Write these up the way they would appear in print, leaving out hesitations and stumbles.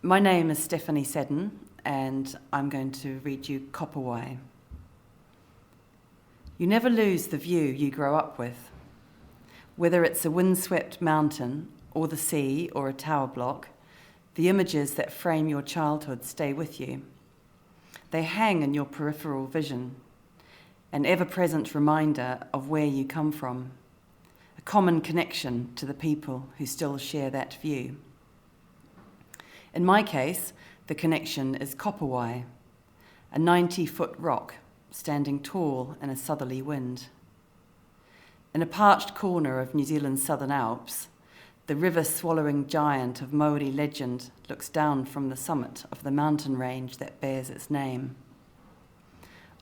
My name is Stefanie Seddon, and I'm going to read you Kopuwai. You never lose the view you grow up with. Whether it's a windswept mountain, or the sea, or a tower block, the images that frame your childhood stay with you. They hang in your peripheral vision, an ever-present reminder of where you come from, a common connection to the people who still share that view. In my case, the connection is Kopuwai, a 90-foot rock standing tall in a southerly wind. In a parched corner of New Zealand's Southern Alps, the river-swallowing giant of Maori legend looks down from the summit of the mountain range that bears its name.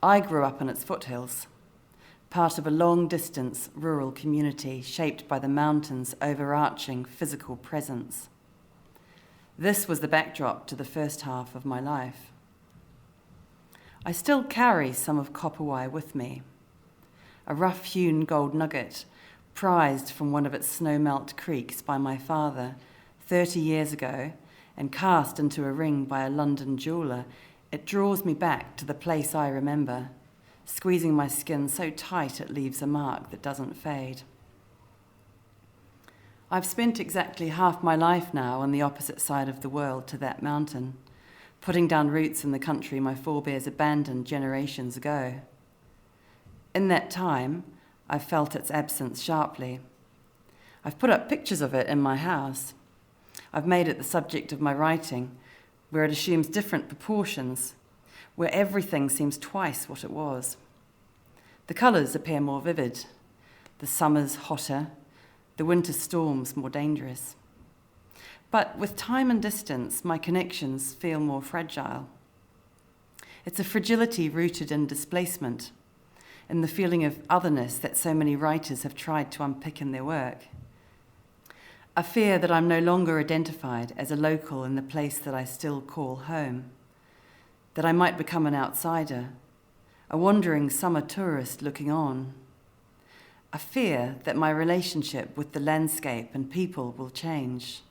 I grew up in its foothills, part of a long-distance rural community shaped by the mountain's overarching physical presence. This was the backdrop to the first half of my life. I still carry some of Kopuwai with me, a rough-hewn gold nugget prized from one of its snowmelt creeks by my father 30 years ago and cast into a ring by a London jeweller. It draws me back to the place I remember, squeezing my skin so tight it leaves a mark that doesn't fade. I've spent exactly half my life now on the opposite side of the world to that mountain, putting down roots in the country my forebears abandoned generations ago. In that time, I've felt its absence sharply. I've put up pictures of it in my house. I've made it the subject of my writing, where it assumes different proportions, where everything seems twice what it was. The colours appear more vivid, the summers hotter, the winter storms more dangerous. But with time and distance, my connections feel more fragile. It's a fragility rooted in displacement, in the feeling of otherness that so many writers have tried to unpick in their work. A fear that I'm no longer identified as a local in the place that I still call home, that I might become an outsider, a wandering summer tourist looking on. A fear that my relationship with the landscape and people will change,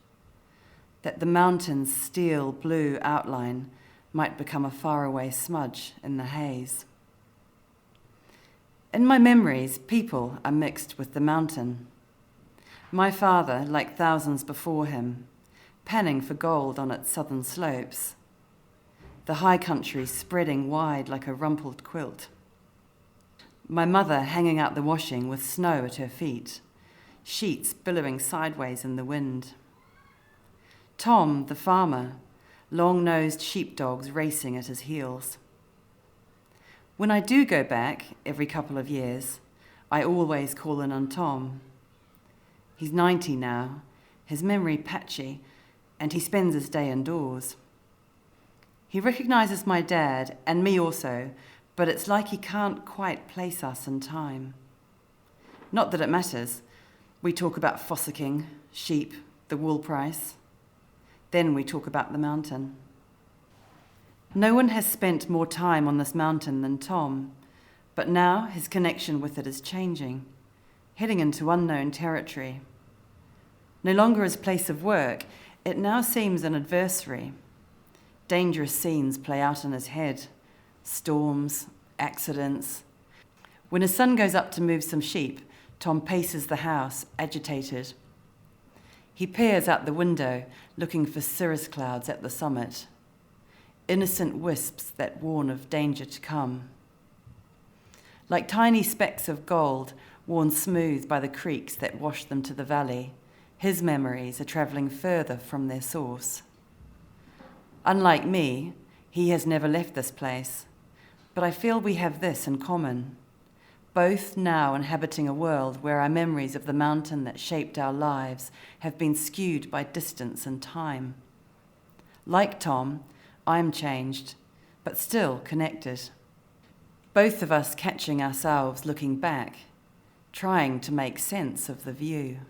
that the mountain's steel blue outline might become a faraway smudge in the haze. In my memories, people are mixed with the mountain. My father, like thousands before him, panning for gold on its southern slopes, the high country spreading wide like a rumpled quilt. My mother hanging out the washing with snow at her feet, sheets billowing sideways in the wind. Tom, the farmer, long-nosed sheepdogs racing at his heels. When I do go back every couple of years, I always call in on Tom. He's 90 now, his memory patchy, and he spends his day indoors. He recognises my dad, and me also, but it's like he can't quite place us in time. Not that it matters. We talk about fossicking, sheep, the wool price. Then we talk about the mountain. No one has spent more time on this mountain than Tom, but now his connection with it is changing, heading into unknown territory. No longer his place of work, it now seems an adversary. Dangerous scenes play out in his head. Storms, accidents. When his son goes up to move some sheep, Tom paces the house, agitated. He peers out the window, looking for cirrus clouds at the summit, innocent wisps that warn of danger to come. Like tiny specks of gold worn smooth by the creeks that wash them to the valley, his memories are travelling further from their source. Unlike me, he has never left this place, but I feel we have this in common, both now inhabiting a world where our memories of the mountain that shaped our lives have been skewed by distance and time. Like Tom, I'm changed, but still connected. Both of us catching ourselves looking back, trying to make sense of the view.